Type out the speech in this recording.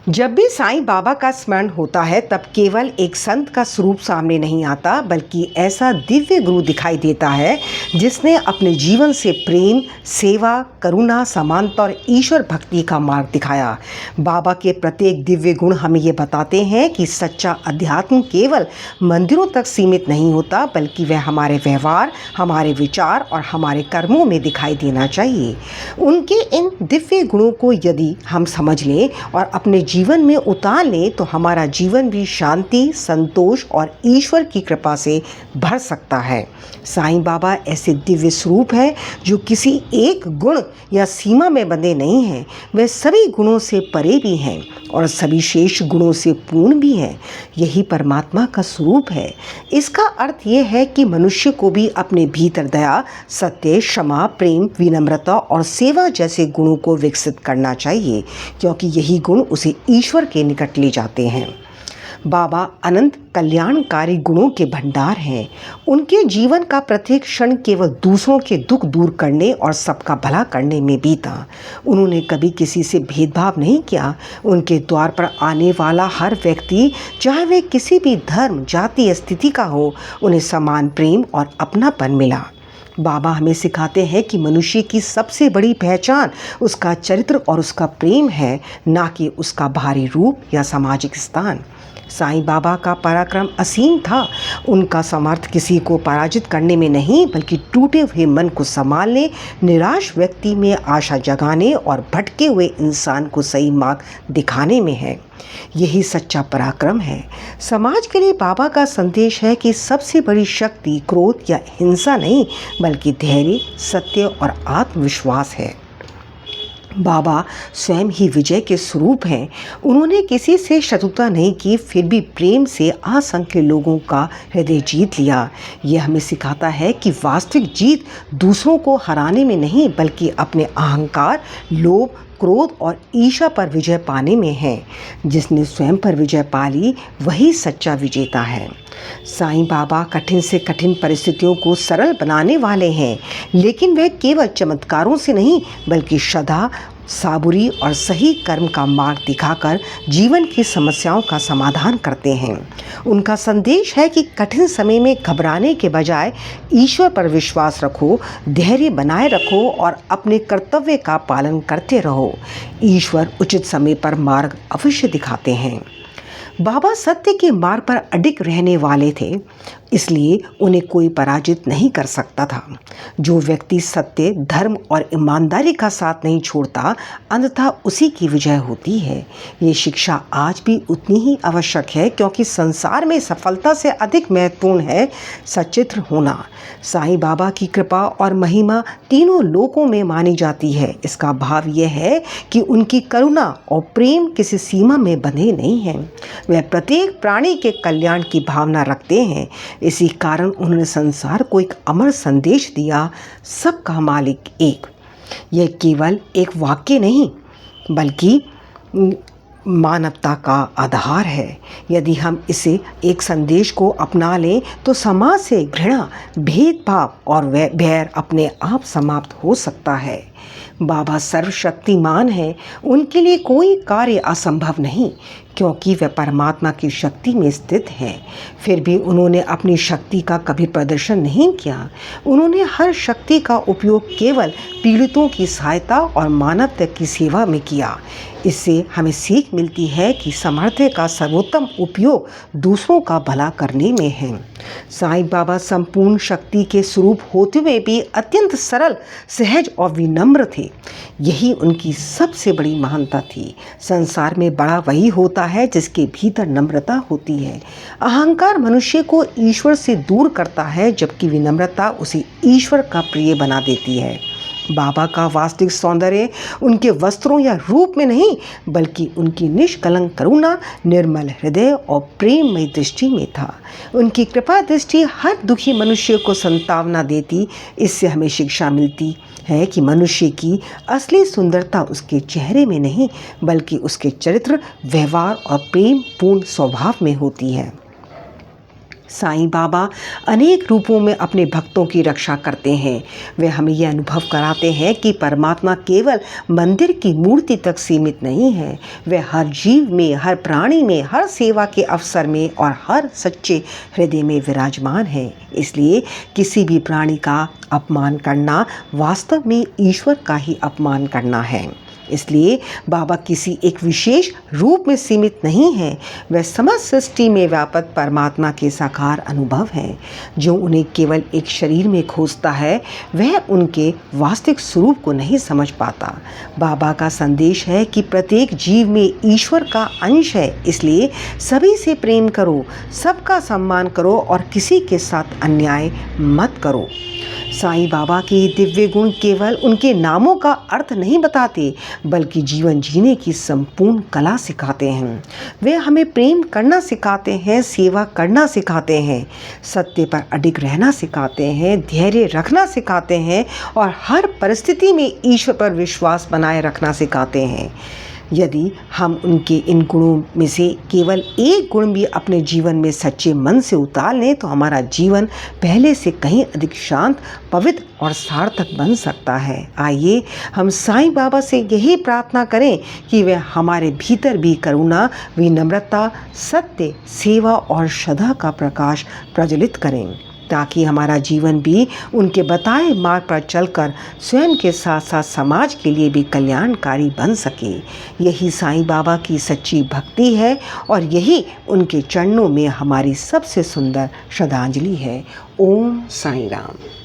जब भी साईं बाबा का स्मरण होता है तब केवल एक संत का स्वरूप सामने नहीं आता, बल्कि ऐसा दिव्य गुरु दिखाई देता है जिसने अपने जीवन से प्रेम, सेवा, करुणा, समानता और ईश्वर भक्ति का मार्ग दिखाया। बाबा के प्रत्येक दिव्य गुण हमें ये बताते हैं कि सच्चा अध्यात्म केवल मंदिरों तक सीमित नहीं होता, बल्कि वह हमारे व्यवहार, हमारे विचार और हमारे कर्मों में दिखाई देना चाहिए। उनके इन दिव्य गुणों को यदि हम समझ लें और अपने जीवन में उतार लें तो हमारा जीवन भी शांति, संतोष और ईश्वर की कृपा से भर सकता है। साईं बाबा ऐसे दिव्य स्वरूप है जो किसी एक गुण या सीमा में बंधे नहीं हैं। वे सभी गुणों से परे भी हैं और सभी शेष गुणों से पूर्ण भी हैं। यही परमात्मा का स्वरूप है। इसका अर्थ यह है कि मनुष्य को भी अपने भीतर दया, सत्य, क्षमा, प्रेम, विनम्रता और सेवा जैसे गुणों को विकसित करना चाहिए, क्योंकि यही गुण उसे ईश्वर के निकट ले जाते हैं। बाबा अनंत कल्याणकारी गुणों के भंडार हैं। उनके जीवन का प्रत्येक क्षण केवल दूसरों के दुख दूर करने और सबका भला करने में बीता। उन्होंने कभी किसी से भेदभाव नहीं किया। उनके द्वार पर आने वाला हर व्यक्ति, चाहे वह किसी भी धर्म, जाति या स्थिति का हो, उन्हें समान प्रेम और अपनापन मिला। बाबा हमें सिखाते हैं कि मनुष्य की सबसे बड़ी पहचान उसका चरित्र और उसका प्रेम है, ना कि उसका बाहरी रूप या सामाजिक स्थान। साईं बाबा का पराक्रम असीम था। उनका समर्थ किसी को पराजित करने में नहीं, बल्कि टूटे हुए मन को संभालने, निराश व्यक्ति में आशा जगाने और भटके हुए इंसान को सही मार्ग दिखाने में है। यही सच्चा पराक्रम है। समाज के लिए बाबा का संदेश है कि सबसे बड़ी शक्ति क्रोध या हिंसा नहीं, बल्कि धैर्य, सत्य और आत्मविश्वास है। बाबा स्वयं ही विजय के स्वरूप हैं। उन्होंने किसी से शत्रुता नहीं की, फिर भी प्रेम से असंख्य लोगों का हृदय जीत लिया। यह हमें सिखाता है कि वास्तविक जीत दूसरों को हराने में नहीं, बल्कि अपने अहंकार, लोभ, क्रोध और ईर्ष्या पर विजय पाने में है। जिसने स्वयं पर विजय पा ली, वही सच्चा विजेता है। साईं बाबा कठिन से कठिन परिस्थितियों को सरल बनाने वाले हैं, लेकिन वह केवल चमत्कारों से नहीं, बल्कि श्रद्धा, साबुरी और सही कर्म का मार्ग दिखाकर जीवन की समस्याओं का समाधान करते हैं। उनका संदेश है कि कठिन समय में घबराने के बजाय ईश्वर पर विश्वास रखो, धैर्य बनाए रखो और अपने कर्तव्य का पालन करते रहो। ईश्वर उचित समय पर मार्ग अवश्य दिखाते हैं। बाबा सत्य के मार्ग पर अडिग रहने वाले थे, इसलिए उन्हें कोई पराजित नहीं कर सकता था। जो व्यक्ति सत्य, धर्म और ईमानदारी का साथ नहीं छोड़ता, अंततः उसी की विजय होती है। ये शिक्षा आज भी उतनी ही आवश्यक है, क्योंकि संसार में सफलता से अधिक महत्वपूर्ण है सच्चित्र होना। साईं बाबा की कृपा और महिमा तीनों लोकों में मानी जाती है। इसका भाव यह है कि उनकी करुणा और प्रेम किसी सीमा में बंधे नहीं हैं। वह प्रत्येक प्राणी के कल्याण की भावना रखते हैं। इसी कारण उन्होंने संसार को एक अमर संदेश दिया, सबका मालिक एक। यह केवल एक वाक्य नहीं, बल्कि मानवता का आधार है। यदि हम इसे एक संदेश को अपना लें तो समाज से घृणा, भेदभाव और बैर अपने आप समाप्त हो सकता है। बाबा सर्वशक्तिमान है। उनके लिए कोई कार्य असंभव नहीं, क्योंकि वे परमात्मा की शक्ति में स्थित हैं। फिर भी उन्होंने अपनी शक्ति का कभी प्रदर्शन नहीं किया। उन्होंने हर शक्ति का उपयोग केवल पीड़ितों की सहायता और मानवता की सेवा में किया। इससे हमें सीख मिलती है कि सामर्थ्य का सर्वोत्तम उपयोग दूसरों का भला करने में है। साईं बाबा संपूर्ण शक्ति के स्वरूप होते हुए भी अत्यंत सरल, सहज और विनम्र थे। यही उनकी सबसे बड़ी महानता थी। संसार में बड़ा वही होता है जिसके भीतर नम्रता होती है। अहंकार मनुष्य को ईश्वर से दूर करता है, जबकि विनम्रता उसे ईश्वर का प्रिय बना देती है। बाबा का वास्तविक सौंदर्य उनके वस्त्रों या रूप में नहीं, बल्कि उनकी निष्कलंक करुणा, निर्मल हृदय और प्रेममय दृष्टि में था। उनकी कृपा दृष्टि हर दुखी मनुष्य को सांत्वना देती। इससे हमें शिक्षा मिलती है कि मनुष्य की असली सुंदरता उसके चेहरे में नहीं, बल्कि उसके चरित्र, व्यवहार और प्रेम पूर्ण स्वभाव में होती है। साईं बाबा अनेक रूपों में अपने भक्तों की रक्षा करते हैं। वे हमें यह अनुभव कराते हैं कि परमात्मा केवल मंदिर की मूर्ति तक सीमित नहीं है। वे हर जीव में, हर प्राणी में, हर सेवा के अवसर में और हर सच्चे हृदय में विराजमान है। इसलिए किसी भी प्राणी का अपमान करना वास्तव में ईश्वर का ही अपमान करना है। इसलिए बाबा किसी एक विशेष रूप में सीमित नहीं है। वह समस्त सृष्टि में व्यापक परमात्मा के साकार अनुभव है। जो उन्हें केवल एक शरीर में खोजता है वह उनके वास्तविक स्वरूप को नहीं समझ पाता। बाबा का संदेश है कि प्रत्येक जीव में ईश्वर का अंश है। इसलिए सभी से प्रेम करो, सबका सम्मान करो और किसी के साथ अन्याय मत करो। साईं बाबा के दिव्य गुण केवल उनके नामों का अर्थ नहीं बताते बल्कि जीवन जीने की संपूर्ण कला सिखाते हैं। वे हमें प्रेम करना सिखाते हैं, सेवा करना सिखाते हैं, सत्य पर अडिग रहना सिखाते हैं, धैर्य रखना सिखाते हैं और हर परिस्थिति में ईश्वर पर विश्वास बनाए रखना सिखाते हैं। यदि हम उनके इन गुणों में से केवल एक गुण भी अपने जीवन में सच्चे मन से उतार लें तो हमारा जीवन पहले से कहीं अधिक शांत, पवित्र और सार्थक बन सकता है। आइए हम साईं बाबा से यही प्रार्थना करें कि वे हमारे भीतर भी करुणा, विनम्रता, सत्य, सेवा और श्रद्धा का प्रकाश प्रज्वलित करें, ताकि हमारा जीवन भी उनके बताए मार्ग पर चलकर स्वयं के साथ साथ समाज के लिए भी कल्याणकारी बन सके। यही साईं बाबा की सच्ची भक्ति है और यही उनके चरणों में हमारी सबसे सुंदर श्रद्धांजलि है। ओम साईं राम।